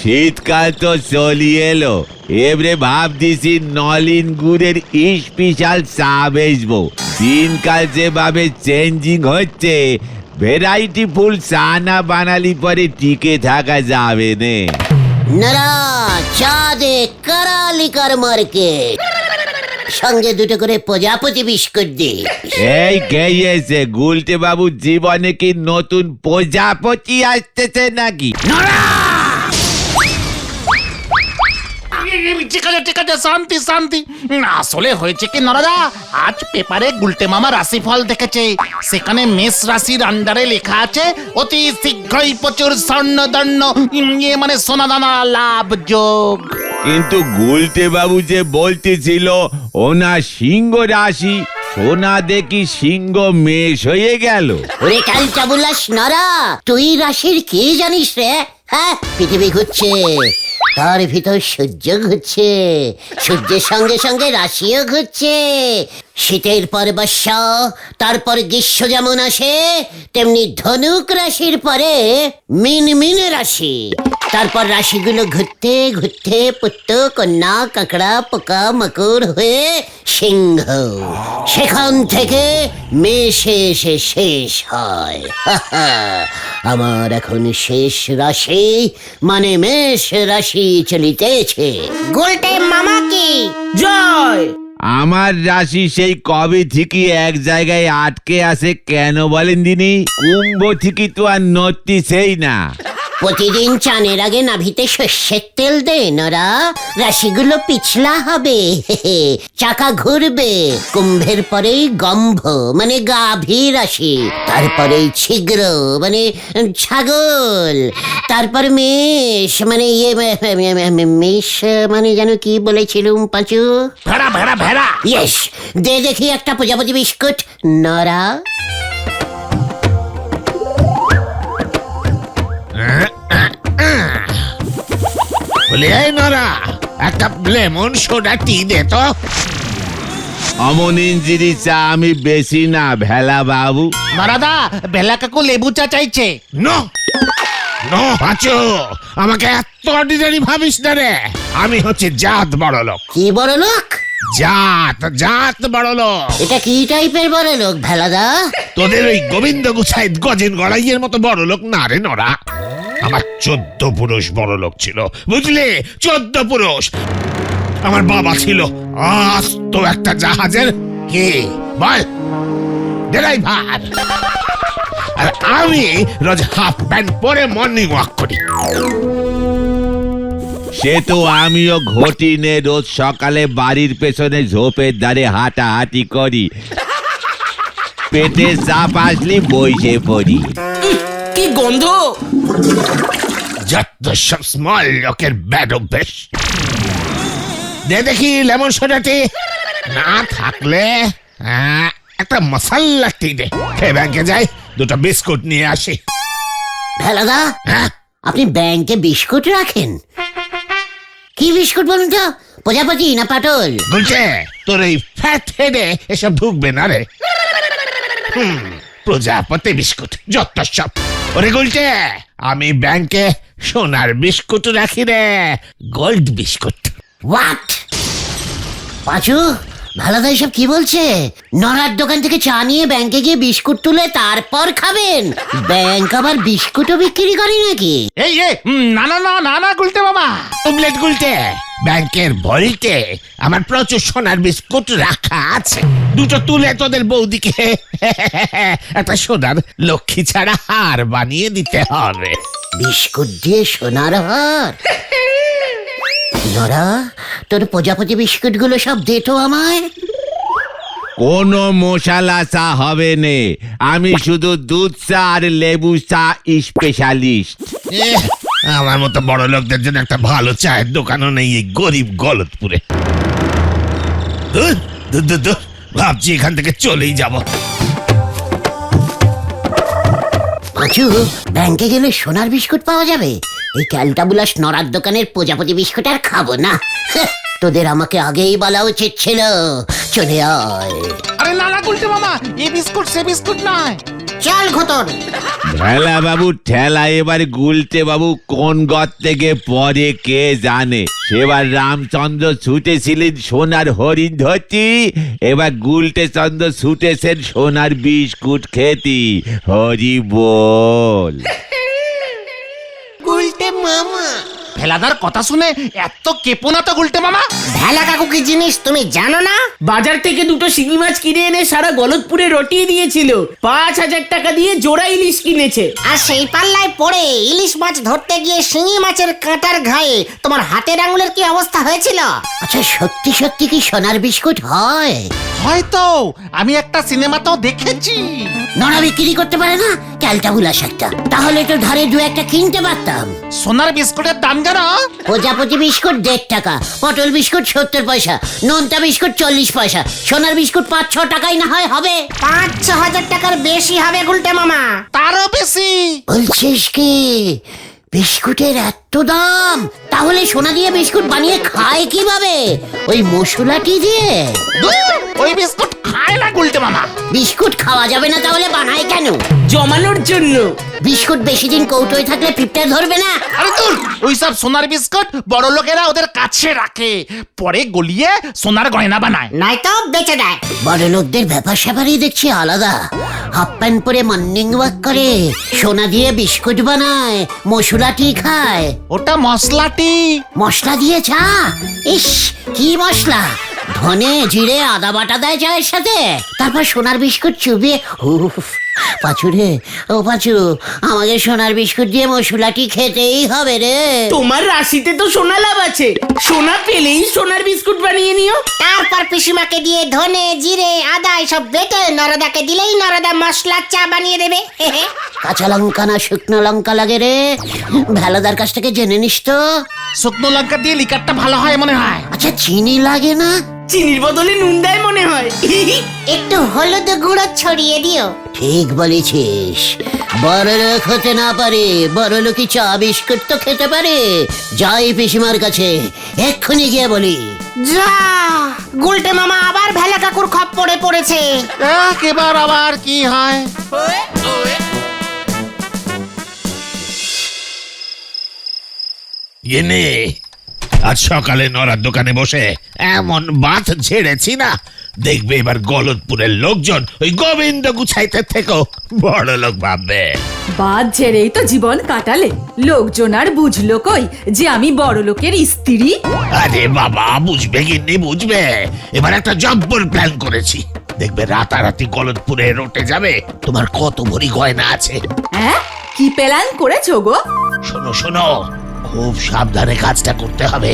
শীতকাল তো চলিয়ে এলো, এবারে ভাবতেছি নলিন গুড়ের স্পেশাল চা বেচবো। দিনকাল যেভাবে চেঞ্জিং হচ্ছে, ভ্যারাইটি ফুল চা না বানালি পরে টিকে থাকা যাবে নে। নরা চা দে কারালিকার মার্কেট, সঙ্গে দুটো করে প্রজাপতি বিস্কুট দে। এই গেছে গুলটে বাবু, জীবনে কি নতুন প্রজাপতি আসতেছে নাকি? ঠিক আছে, শান্তি শান্তি। আসলে হয়েছে কি নরদা, আজ পেপারে গুলটে মামা রাশিফল দেখেছে। সেখানে মেষ রাশির আন্ডারে লেখা আছে অতি শীঘ্রই প্রচুর স্বর্ণদণ্ড, মানে সোনাদানা লাভ যোগ। কিন্তু গুলটে বাবু যে বলতেছিল ওনা সিংহ রাশি, সোনা দেখি সিংহ মেষ হয়ে গেল। ওরে কালটা বুলাস নরা, তুই রাশির কি জানিস রে? হ্যাঁ, পৃথিবী ঘুরছে, তার ভিতর সূর্য ঘুরছে, সূর্যের সঙ্গে সঙ্গে রাশিও ঘুরছে। শীতের পর বর্ষা, তারপর গ্রীষ্ম যেমন আসে, তেমনি ধনুক রাশির পরে মিনমিন রাশি। তারপর রাশিগুলো ঘুরতে ঘুরতে পুত্র, কন্যা, কাঁকড়া, পোকা, মাকড় হয়ে সিংহ, সেখান থেকে মেষে এসে শেষ হয়। আমার এখন শেষ রাশি মানে মেষ রাশি চলিতেছে। গুলটে মামা কি জয়। আমার রাশি সেই কবে থেকে এক জায়গায় আটকে আছে কেন বলেন দিনি? কুম্ভ থেকে তো আর নড়তিছেই না। প্রতিদিন চানের আগে নাভিতে সর্ষের তেল দে নরা, রাশিগুলো পিছলা হবে, চাকা ঘুরবে। কুম্ভের পরেই গম্ভ মানে গাভী রাশি, তারপরেই ছিগ্র মানে ছাগল, তারপর মেষ মানে মেষ মানে যেন কি বলেছিলুম পাঁচু? ভেড়া ভেড়া ভেড়া। ইয়েস, দে দেখি একটা প্রজাপতি বিস্কুট নরা। বলি এই নরা, একটা লেমন সোডা টি দে তো। অমন ইঞ্জিরি চা আমি বেশি না ভেলা বাবু। নরাদা, বেলা কাকু লেবু চা চাইছে। নো নো পাঁচু, আমাকে এত অর্ডিনারি ভাবিস না রে। আমি হচ্ছে জাত বড় লোক। কি বড় লোক? জাত বড় লোক। এটা কি টাইপের বড় লোক ভেলাদা? তোদের ওই গোবিন্দ গুছাইত গজেন গড়াইয়ের মতো বড় লোক না রে নরা। আমার 14 পুরুষ বড় লোক ছিল, বুঝলি? 14 পুরুষ। আমার বাবা ছিল আস্ত একটা জাহাজের কি বল ড্রাইভার, আর আমি রোজ হাফ প্যান্ট পরে মর্নিং ওয়াক করি। সে তো আমিও ঘটিনে রোজ সকালে বাড়ির পেছনে ঝোপের ধারে হাঁটাহাঁটি করি, পেটে চাপ আসলি বইসে পড়ি। কি গন্ধ! যত সব স্মল লোকের ব্যাড অভ্যেস। দে দেখি লেমন সোডাটি। না থাকলে একটা মশাল্লা টি দে। খেয়ে ব্যাংকে যাই, দুটো বিস্কুট নিয়ে আসি। ভেলাদা, হ্যাঁ, আপনি ব্যাংকে বিস্কুট রাখেন? কি বিস্কুট বলুন তো? প্রজাপতি না পাটল? বলছে তোর এই ফ্যাট হেডে এসব ঢুকবে না রে। প্রজাপতি বিস্কুট যত সব। ওরে গুলছে, আমি ব্যাংকে সোনার বিস্কুট রাখি রে, গোল্ড বিস্কুট। হোয়াট? পাঁচু, ভেলাদা এসব কি বলছে? নড়ার দোকান থেকে চা নিয়ে ব্যাংকে গিয়ে বিস্কুট তুলে তারপর খাবেন? ব্যাংক আবার বিস্কুটও বিক্রি করে নাকি? এই না না না না না গুলটে মামা। টুবলেট গুলতে, ব্যাংকের ভল্টে আমার প্রচুর সোনার বিস্কুট রাখা আছে। দুটো তুলে তোদের বৌদিকে একটা সোনার লক্ষ্মী ছাড়া হার বানিয়ে দিতে হবে। বিস্কুট দিয়ে সোনার হার? নরা, তোর প্রজাপতি বিস্কুট গুলো সব দে তো আমায়। কোনো মশালা চা হবে নে, আমি শুধু দুধ চা আর লেবু চা স্পেশালিস্ট। আমার মতো বড় লোকদের জন্য একটা ভালো চায়ের দোকানও নেই এই গরিব গলতপুরে। ভাবছি এখান থেকে চলেই যাব। পাঁচু, ব্যাংকে গেলে সোনার বিস্কুট পাওয়া যাবে? এই ক্যালটাবুলাস নড়ার দোকানের প্রজাপতি বিস্কুট আর খাবো না। তোদের আমাকে আগেই বলা উচিত ছিল। চলে আয়। আরে না না গুলটে মামা, এই বিস্কুট সে বিস্কুট নয়। চল ঘটন। ভেলা বাবু ঠেলা এবার গুলটে বাবু কোন ঘর থেকে পরে কে জানে। সেবার রামচন্দ্র ছুটেছিলেন সোনার হরিণ ধরতি, এবার গুলটে চন্দ্র ছুটেছেন সোনার বিস্কুট খেতি। হরি বল। ভেলাদার কথা শুনে এত কেপো না তো গুলটে মামা। ভেলা কাকু কি জিনিস তুমি জানো না? বাজার থেকে দুটো শিঙি মাছ কিনে এনে সারা গলতপুরে রটিয়ে দিয়েছিল। 5,000 টাকা দিয়ে জোড়া ইলিশ কিনেছে। আর সেই পাল্লায় পড়ে ইলিশ মাছ ধরতে গিয়ে শিঙি মাছের কাঁটার ঘায়ে তোমার হাতের আঙুলের কি অবস্থা হয়েছিল? আচ্ছা সত্যি সত্যি কি সোনার বিস্কুট হয়? হয়তো আমি একটা সিনেমাতেও দেখেছি। নড়া বিক্রি করতে পারে না ক্যালটা বুলাস একটা, তাহলে তো ধারে দু একটা কিনতে পারতাম। সোনার বিস্কুটের দাম জানো? প্রজাপতি বিস্কুট 1.5 টাকা, পটল বিস্কুট 70 পয়সা, নোনতা বিস্কুট 40 পয়সা, সোনার বিস্কুট 5-6 টাকাই না হয় হবে। 5-6 হাজার টাকার বেশি হবে গুলটে মামা। তারও বেশি। বলছিস কি বিস্কুটের এত দাম? তাহলে সোনা দিয়ে বিস্কুট বানিয়ে খায় কিভাবে? ওই মশলাটি দিয়ে? ওই বিস্কুট খায় না গুলটে মামা। বিস্কুট খাওয়া যাবে না তাহলে বানায় কেন? জমানোর জন্য। বিস্কুট বেশি দিন কৌটোয় থাকলে পিঁপড়ে ধরবে না? আরে দূর, ওইসব সোনার বিস্কুট বড় লোকেরা ওদের কাছে রাখে, পরে গলিয়ে সোনার গয়না বানায়। নয়তো বেচে দেয়। বড় লোকদের ব্যাপার স্যাপারই দেখছি আলাদা। হাফ প্যান্ট পরে মর্নিং ওয়াক করে, সোনা দিয়ে বিস্কুট বানায়, মশলাটি খায়। ওটা মশলাটি। মশলা দিয়ে চা? ইস কি মশলা! ধনে জিরে আদা বাটা দেয় চায়ের সাথে, তারপর সোনার বিস্কুট চুবিয়ে। উফ পাঁচু রে, ও পাঁচু, আমাকে সোনার বিস্কুট দিয়ে মশলাটি খেতেই হবে রে। তোমার রাশিতে তো সোনা লাভ আছে, সোনা পেলেই সোনার বিস্কুট বানিয়ে নিও। তারপর পিসিমাকে দিয়ে ধনে জিরে আদা এসব বেটে নরদাকে দিলেই নরদা মশলার চা বানিয়ে দেবে। কাঁচা লঙ্কা না শুকনো লঙ্কা লাগে রে? ভেলাদার কাছ থেকে জেনে নিস তো। শুকনো লঙ্কা দিয়ে লিকারটা ভালো হয় মনে হয়। আচ্ছা চিনি লাগে না? চিনির বদলে নুন দেয় মনে হয়। একটু হলুদ গুঁড়ো ছড়িয়ে দিও। ঠিক বলেছিস। বড়লোক হতে না পারে, বড়লোকই চা বিস্কুট তো খেতে পারে। যাই পিসিমার কাছে, এক্ষুনি গিয়ে বলি। যা, গুলটে মামা আবার ভেলা কাকুর খপ্পরে পড়েছে। এবার আবার কি হয়? ইয়ে আজ সকালে নরার দোকানে বসে এমন বাত ঝেড়েছি না, দেখবে এবার গলতপুরের লোকজন ওই গোবিন্দ গুছাইতে থেকেও বড় লোক ভাববে। বাদ ঝেড়েই তো জীবন কাটালে, লোকজন আর বুঝলো কই যে আমি বড় লোকের স্ত্রী? আরে বাবা, বুঝবে গিন্নি বুঝবে। এবার একটা জব্বর প্ল্যান করেছি, দেখবে রাতারাতি গলতপুরে রটে যাবে তোমার কত ভরি গয়না আছে। হ্যাঁ, কি প্ল্যান করেছো গো? শোনো শোনো, খুব সাবধানে কাজটা করতে হবে।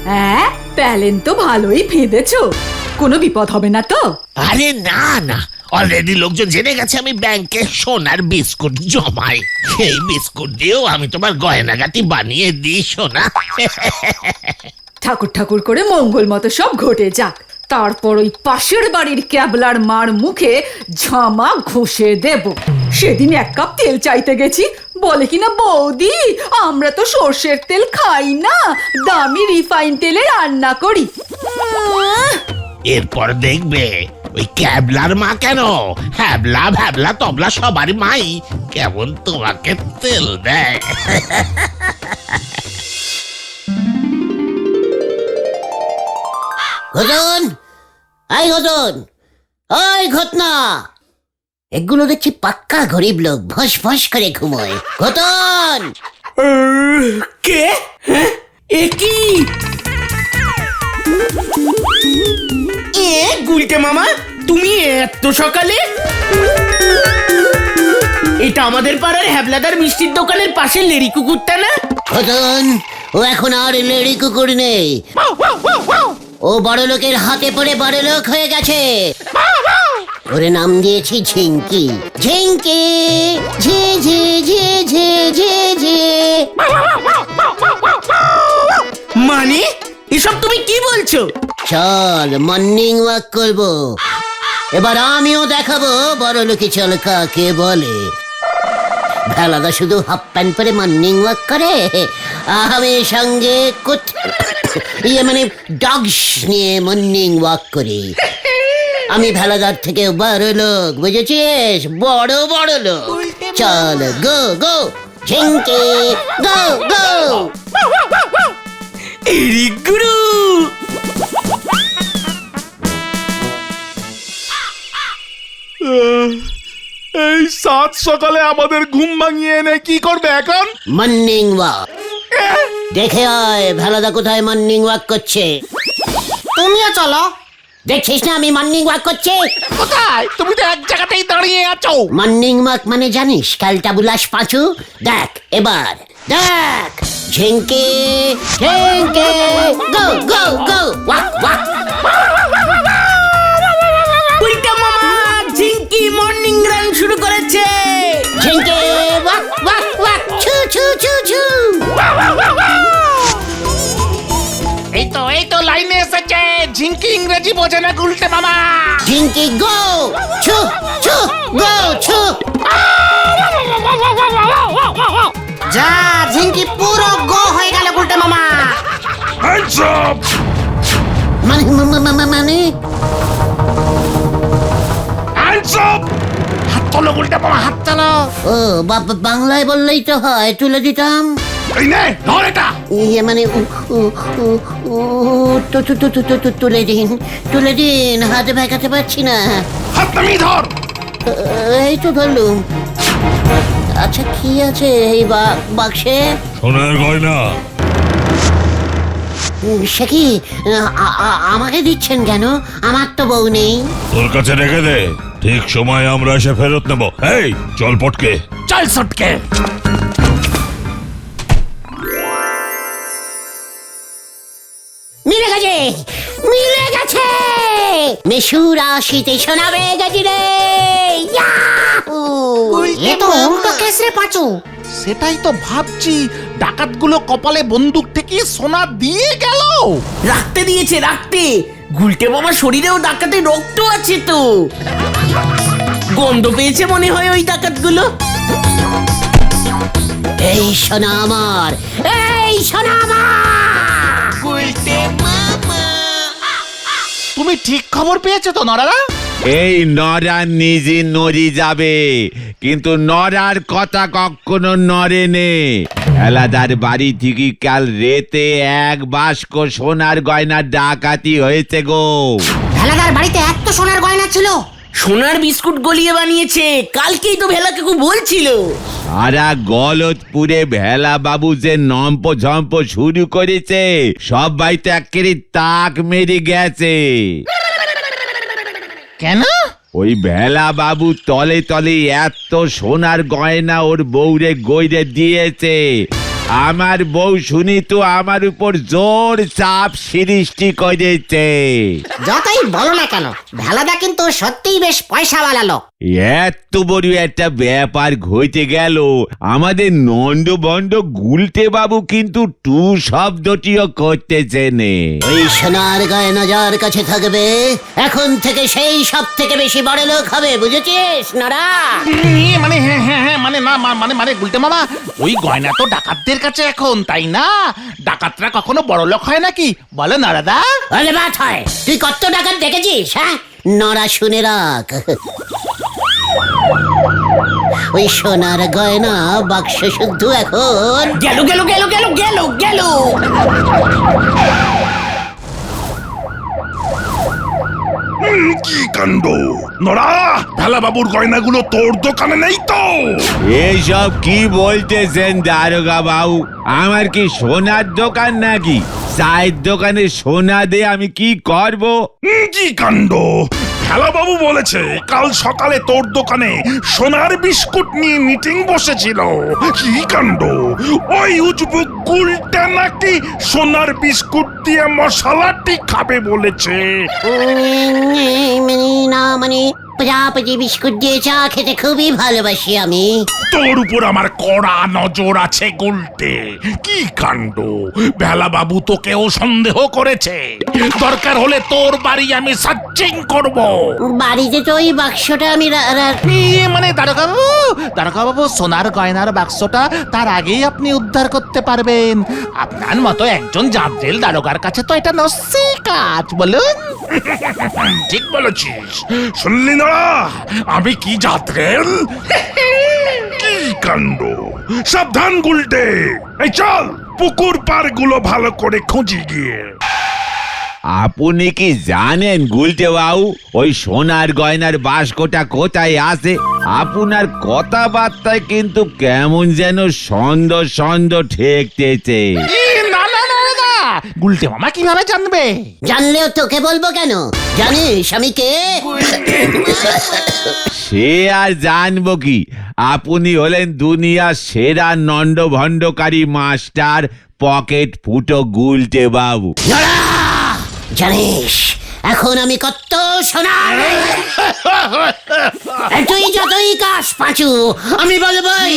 হ্যাঁ, প্ল্যান তো ভালোই ফেঁদেছো, কোনো বিপদ হবে না তো? আরে না না, অলরেডি লোকজন জেনে গেছে আমি ব্যাংকে সোনার বিস্কুট জমাই। সেই বিস্কুট দিয়েও আমি তোমার গয়নাগাটি বানিয়ে দিই সোনা। ঠাকুর ঠাকুর করে মঙ্গল মতো সব ঘটে যাক, তারপর ওই পাশের বাড়ির ক্যাবলার মার মুখে ঝামা ঘষে দেব। সেদিন 1 কাপ তেল চাইতে গেছি, বলে কিনা বৌদি আমরা তো সর্ষের তেল খাই না, দামি রিফাইন তেলে রান্না করি। এরপর দেখবে ওই ক্যাবলার মা কেন, হ্যাবলা ভ্যাবলা তবলা সবারই মাই কেমন তোমাকে তেল দেয়। ঘটন, আই ঘটন, ওই ঘটনা। এগুলো দেখছি পাক্কা গরিব লোক, ভস ভস করে ঘুমোয়। ঘটন! কে? হ্যাঁ? এ কি? গুলটে মামা, তুমি এত সকালে? এটা আমাদের পাড়ার হ্যাবলাদার মিষ্টির দোকানের পাশে লেড়ি কুকুরটা না? ঘটন, ও এখন আর লেড়ি কুকুর নেই, ও বড় লোকের হাতে পড়ে বড় লোক হয়ে গেছে। ওরে নাম দিয়েছি ঝিঙ্কি। ঝিঙ্কি ঝি ঝি ঝি ঝি ঝি ঝি। মানে এসব তুমি কি বলছো? চল মর্নিং ওয়াক করবো, এবার আমিও দেখাবো বড় লোকি চল কাকে বলে। ভেলাদা শুধু হাফ প্যান্ট পরে মর্নিং ওয়াক করে, আমি সঙ্গে মানে ডগস নিয়ে মর্নিং ওয়াক করি। আমি ভেলাদার থেকে বড় লোক, বুঝেছিস? বড় বড় লোক। চল গো গো ঝিঙ্কি গো গো। এরি গুরু এই সাত সকালে আমাদের ঘুম ভাঙিয়ে এনে কি করবে এখন? মর্নিং ওয়াক দেখে আয়, ভেলাদা কোথায় মর্নিং ওয়াক করছে। তুমিও চলো, দেখছিস না আমি মর্নিং ওয়াক করছি? কোথায়? তুমি তো এক জায়গাতেই দাঁড়িয়ে আছো। মর্নিং ওয়াক মানে জানিস? খেলটা বুলাস পাঁচু। দেখ এবার দেখ, ঝিঙ্কি ঝিঙ্কি গো গো গো ওয়াক ওয়াক। উল্টা মামা ঝিঙ্কি মর্নিং রান শুরু করেছে। ঝিঙ্কি ওয়াক ওয়াক ওয়াক ছু ছু ছু ছু। এই তো লাইনে এসেছে। ঝিঙ্কি ইংরেজি বোঝে না গুলটে মামা। ঝিঙ্কি গো ছু ছু গো ছু। যা ঝিঙ্কি পুরো গো হয়ে গেল গুলটে মামা। মানে মানে হাত তোলো গুলটে মামা, হাত তোলো। ও বাংলায় বললেই তো হয়, তুলে দিতাম। এই নে ধর এটা। ইয়ে মানে তুলে দিন তুলে দিন, হাতে ভেকাতে পারছি না। হাত নামিয়ে ধর। এই তো ধরলুম। আচ্ছা কি আছে এই বাক্সে? সোনার গয়না। সে কি আমাকে দিচ্ছেন কেন? আমার তো বউ নেই। তোর কাছে রেখে দে, ঠিক সময় আমরা এসে ফেরত নেব। এই চল পটকে। চল সটকে। মিলে গেছে মিলে গেছে। মেশুর আসিতে শোনাবে গেছি রে। এ তো উল্টো কেস রে পাঁচু। সেটাই তো ভাবছি, ডাকাতগুলো কপালে বন্দুক থেকে সোনা দিয়ে গেল। রাখতে দিয়েছে রাখতে। গুলটে মামার শরীরেও ডাকাতের রক্ত আছে তো। গন্ধ পেয়েছে মনে হয় ওই ডাকাতগুলো। এই সোনা আমার, এই সোনা আমার। তুমি ঠিক খবর পেয়েছো তো নরারা? এই নরা নিজে নড়ি যাবে, কিন্তু নরার কথা কখনো নড়ে নে। এলাদার বাড়ি থেকে কাল রেতে এক বাস্ক সোনার গয়না ডাকাতি হয়েছে গো। ভেলাদার বাড়িতে এত সোনার গয়না ছিল? সোনার বিস্কুট গলিয়ে বানিয়েছে, কালকেই তো ভেলা কাকু বলছিল। সারা গলতপুরে ভেলা বাবু যে নম্প ঝম্প শুরু করেছে, সবাই তো একেবারে তাক মেরে গেছে। কেন? ওই ভেলা বাবু তলে তলে এত সোনার গয়না ওর বউরে গইরে দিয়েছে। আমার বউ শুনি তো আমার উপর জোর চাপ সৃষ্টি করেছে। যতই বলো না কেন, ভেলাদা কিন্তু সত্যিই বেশ পয়সাওয়ালা লোক। এত বড় একটা ব্যাপার ঘটে গেল, আমাদের নন্দ বন্ড গুলটে বাবু কিন্তু টু শব্দটিও করতেছে নে। ওই সোনার গয়না যার কাছে থাকবে, এখন থেকে সেই সব থেকে বেশি বড় লোক হবে, বুঝেছিস নরা? মানে হ্যাঁ হ্যাঁ হ্যাঁ মানে না মানে গুলটে মামা, ওই গয়না তো ডাকাতদের কাছে এখন, তাই না? ডাকাতরা কখনো বড় লোক হয় নাকি বলো নরাদা? আরে বাত হয়, তুই কত টাকা দেখেছিস? হ্যাঁ নরা শুনে রাখ, ওই সোনার গয়না বাক্স শুদ্ধ এখন গেল গেল গেল গেল গেল গেল। কি কাণ্ড! নড়া, ভেলা বাবুর গয়নাগুলো তোর দোকানে নেই তো? এইসব কি বলতেছেন দারোগা বাবু? আমার কি সোনার দোকান নাকি? চায়ের দোকানে সোনা দিয়ে আমি কি করব? কি কাণ্ড! ভেলা বাবু বলেছে কাল সকালে তোর দোকানে সোনার বিস্কুট নিয়ে মিটিং বসেছিল। কি কাণ্ড! ওই উজবুক গুলটা নাকি সোনার বিস্কুট দিয়ে মশলাটি খাবে বলেছে। না মানে প্রজাপতি বিস্কুট দিয়ে চা খেতে খুবই ভালোবাসি আমি। তোর উপর আমার কড়া নজর আছে গুলটে। কি কাণ্ড! ভেলা বাবু তোকেও সন্দেহ করেছে। দরকার হলে তোর বাড়ি আমি সার্চিং করব। বাড়িতে তো ওই বাক্সটা আমি মানে দারোগা বাবু, দারোগা বাবু, সোনার গয়নার বাক্সটা তার আগেই আপনি উদ্ধার করতে পারবেন। আপনার মতো একজন জাদ্রেল দারোগার কাছে তো এটা নস্যি কাজ, বলুন। ঠিক বলেছিস। শুনলি না আমি কি যাত্রেল? কি কাণ্ড! সাবধান গুলটে, এই চল পুকুর পার গুলো ভালো করে খুঁজি গিয়ে। আপনি কি জানেন গুলটে বাবু ওই সোনার গয়নার বাস্কটা কোথায় আছে? আপনার কথাবার্তায় কিন্তু কেমন যেন সন্দেহ সন্দেহ ঠেকতেছে। না না না না, গুলটে মামা কিভাবে জানবে? জানলেও তোকে বলবো কেন? জানিস আমি কে? সে আর জানবো কি, আপনি হলেন দুনিয়ার সেরা নন্ড ভণ্ডকারী মাস্টার পকেট ফুটো গুলটে বাবু। নড়া! জানিস এখন আমি কত সোনার? তুই যতই কাশ পাঁচু, আমি বলবই।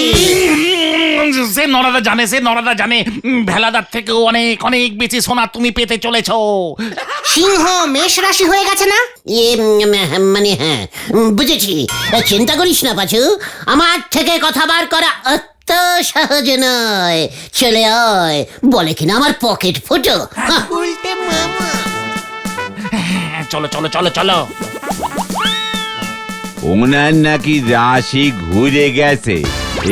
সে নরাদা জানে, সে নরাদা জানে, ভেলাদার থেকেও অনেক অনেক বেশি সোনা তুমি পেতে চলেছো। সিংহ মেষ রাশি হয়ে গেছে না? মানে হ্যাঁ, বুঝেছি। চিন্তা করিস না পাঁচু, আমার থেকে কথা বার করা অত সহজ নয়। চলে আয়, বলে কিনা আমার পকেট ফুটো। চলো চলো চলো চলো। ওনার নাকি রাশি ঘুরে গেছে,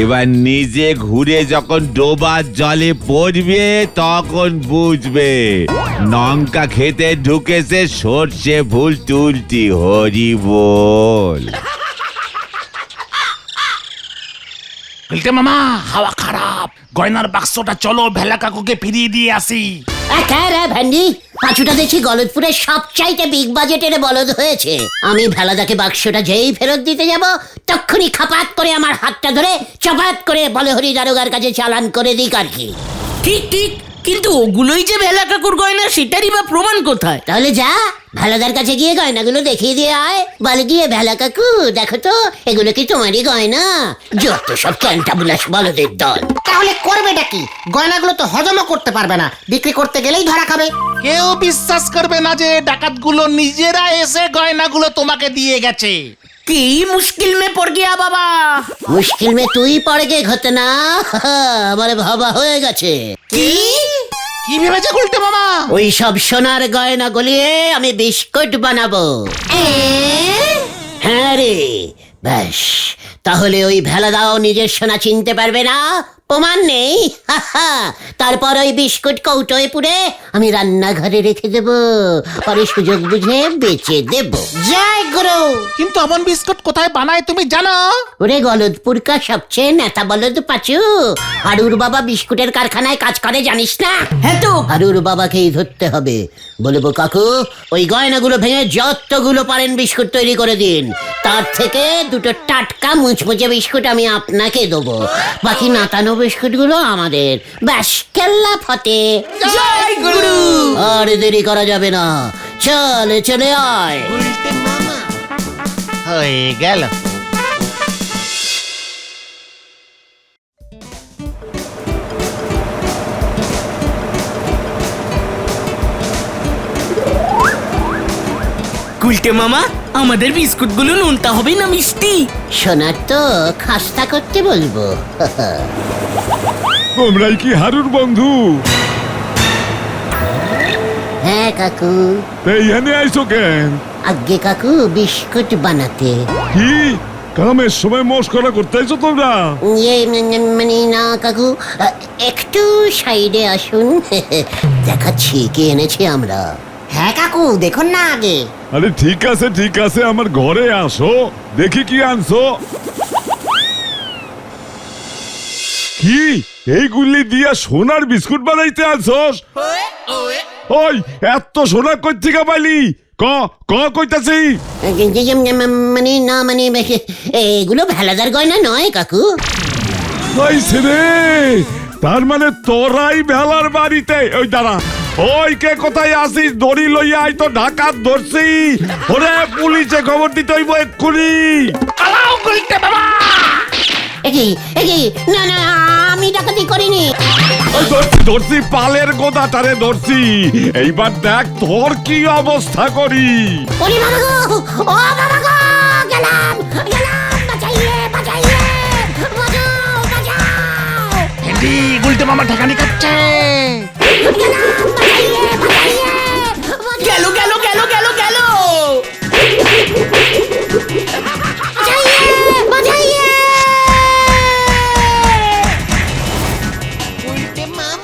এবার নিজে ঘুরে যখন ডোবার জলে পড়বে তখন বুঝবে লঙ্কা খেতে ঢুকেছে সর্ষে ফুল তুলতি। হরি বল। গুলটে মামা, হাওয়া খারাপ, গয়নার বাক্সটা চলো ভেলা কাকুকে ফিরিয়ে দিয়ে আসি। একারে ভ্যান্ডি, পাঁচুটা দেখি গলতপুরের সবচাইতে বিগ বাজেটের বলদ হয়েছে। আমি ভেলাদাকে বাক্সটা যেই ফেরত দিতে যাব, তখনই খাপাত করে আমার হাতটা ধরে চপাত করে বলহরি দারোগার কাছে চালান করে দিক আর কি। ঠিক ঠিক, কিন্তু ওগুলোই যে ভেলা কাকুর গয়না সেটারই বা প্রমাণ কোথায়? তাহলে যা ভেলাদার কাছে গিয়ে গয়নাগুলো দেখিয়ে দিয়ে আয়। বলে গিয়ে, ভেলা কাকু দেখো তো, এগুলো কি তোমারই গয়না? যত সব ক্যান্টাবুলাস বলদের দল। তাহলে করবেটা কি? গয়নাগুলো তো হজমও করতে পারবে না, বিক্রি করতে গেলেই ধরা খাবে। কেউ বিশ্বাস করবে না যে ডাকাতগুলো নিজেরা এসে গয়নাগুলো তোমাকে দিয়ে গেছে। কি মুশকিল মে পড় গিয়া বাবা। মুশকিল মে তুই পড়ে গে ঘটনা, আমার ভাবা হয়ে গেছে। কি? কি ভেবেছে গুলটে মামা? ওই সব সোনার গয়না গলিয়ে আমি বিস্কুট বানাবো। হ্যাঁ রে, ব্যাস তাহলে ওই ভেলাদাও নিজের সোনা চিনতে পারবে না, প্রমাণ নেই। তারপর ওই বিস্কুট কৌটোয় পুরে আমি রান্নাঘরে রেখে দেব, পরে সুযোগ বুঝে বেচে দেব। জয় গুরু। কিন্তু অমন বিস্কুট কোথায় বানায় তুমি জানো? ওরে গলদপুরকা সবচেয়ে নেতা বলদ পাচু, হারুর বাবা বিস্কুটের কারখানায় কাজ করে জানিস না? হ্যাঁ তো। হারুর বাবাকেই ধরতে হবে। বলবো কাকু ওই গয়নাগুলো ভেঙে যতগুলো পারেন বিস্কুট তৈরি করে দিন, তার থেকে দুটো টাটকা মুচমুচে বিস্কুট আমি আপনাকে দেবো, বাকি নাতানো বিস্কুট গুলো আমাদের। ব্যাস কেল্লা ফতে। জয় গুরু। আর দেরি করা যাবে না, চলে চলে আয়। হয়ে গেল। গুলটে মামা, আমাদের বিস্কুটগুলো নোনতা হবে না মিষ্টি? সোনার তো খাস্তা করতে বলবো। তোমরাই কি হারুর বন্ধু? হ্যাঁ কাকু। এইখানে আইছো কেন? আগে কাকু বিস্কুট বানাতে। কি কামের সময় মস্করা করতে আইছো তোমরা? মানে না কাকু, একটু সাইডে আসুন, দেখাচ্ছি কি এনেছি আমরা। হ্যাঁ কাকু, দেখুন না আগে। আরে ঠিক আছে, আমার ঘরে আসো, দেখি কি আনছো। কি এইগুলি দিয়া সোনার বিস্কুট বানাইতে আনছস? ওই এত সোনা কই থেকে পাইলি? ক ক কইতাছি। মানে না মানে এগুলো ভেলাদার গয়না নয় কাকু। হইছে রে, তার মানে তোরাই ভেলার বাড়িতে। ওই দাঁড়া, ওই কে কোথায় আসিস? দড়ি লইয়া আই তো ডাকাত ধরছি। ওরে পুলিশে খবর দিতে হইব এক্ষুনি। পালাও গুলটে মামা। না না, আমি ডাকাতি করিনি। ওই ধরছি পালের গোদাটারে ধরছি। এইবার দেখ তোর কি অবস্থা করি। ওরে বাবা গো, ও বাবা গো, গেলাম গেলাম, বাঁচাইয়ে বাঁচাইয়ে। মামা ঠেকানি খাচ্ছে। গেল গেল গেল গেল গেল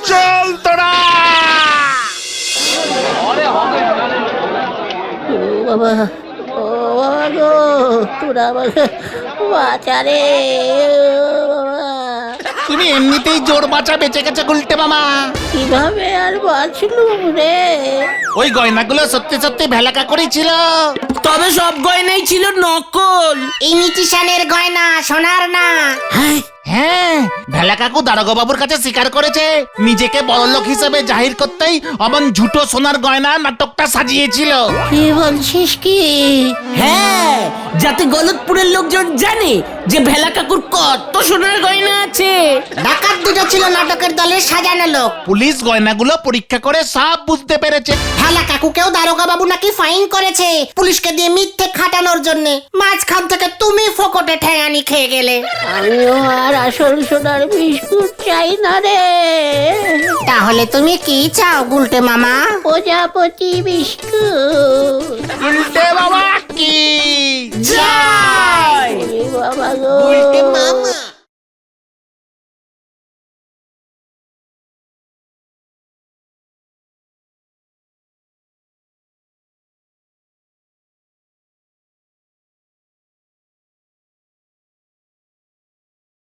চল তোরা। বাবা ও বাবা গো তোরা আমাকে বাঁচারে বাবা তুমি এমনিতেই জোর বাঁচা বেঁচে গেছে গুলটে মামা। কিভাবে আর বাঁচলুম রে ওই গয়নাগুলো সত্যি সত্যি ভেলাকা করেছিল। তবে সব গয়নাই ছিল নকল। ইমিটেশনের গয়না, সোনার না। হ্যাঁ, ভেলা কাকু দারোগা বাবুর কাছে স্বীকার করেছে নিজেকে বড়লোক হিসেবে জাহির করতেই অমন ঝুটো সোনার গয়না নাটকটা সাজিয়েছিল। কি বলছিস কি হ্যাঁ, যাতে গলতপুরের লোকজন জানে যে ভেলা কাকুর কত সোনার গয়না আছে। ডাকাত দুটো ছিল নাটকের দলের সাজানো লোক। পুলিশ গয়নাগুলো পরীক্ষা করে সব বুঝতে পেরেছে। হেলা কাকুকেও দারোগা বাবু নাকি ফাইন করেছে পুলিশকে দিয়ে মিথ্যে খাটানোর জন্য। মাঝখান থেকে তুমি ফোকটে ঠেঙানি খেয়ে গেলে। আমিও আর আসল সোনার বিস্কুট চাই না রে তাহলে তুমি কি চাও গুলটে মামা? প্রজাপতি বিস্কুট গুলটে বাবা কি জয়! বাবা গো গুলটে মামা।